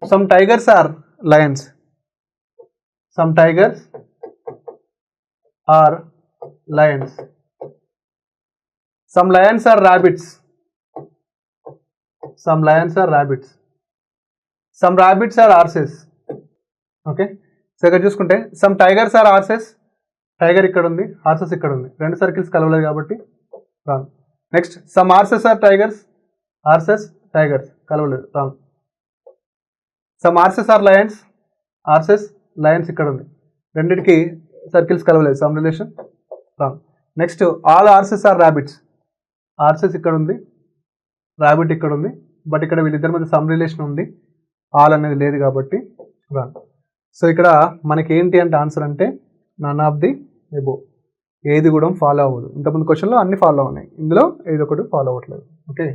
Some tigers are lions. Some tigers are lions. Some lions are rabbits. Some lions are rabbits. Some rabbits are horses. Okay, so ఇక్కడ చూసుకుంటే some tigers are horses, tiger ఇక్కడ ఉంది, horses ఇక్కడ ఉంది, రెండు circles కలవలేదు కాబట్టి wrong. Next some horses are tigers, horses tigers కలవలేదు, wrong. Some horses are lions, horses lions ఇక్కడ ఉంది, రెండింటికి సర్కిల్స్ కలవలేదు, some relation, wrong. Next all horses are rabbits, horses ఇక్కడ ఉంది, ర్యాబిట్ ఇక్కడ ఉంది, బట్ ఇక్కడ వీళ్ళిద్దరి మధ్య సమ్ రిలేషన్ ఉంది, ఆల్ అనేది లేదు కాబట్టి రాంగ్. సో ఇక్కడ మనకి ఏంటి అంటే ఆన్సర్ అంటే నన్ ఆఫ్ ది ఎబో, ఏది కూడా ఫాలో అవ్వదు. ఇంతకుముందు క్వశ్చన్లో అన్ని ఫాలో ఉన్నాయి, ఇందులో ఏది ఒకటి ఫాలో అవ్వట్లేదు. ఓకే.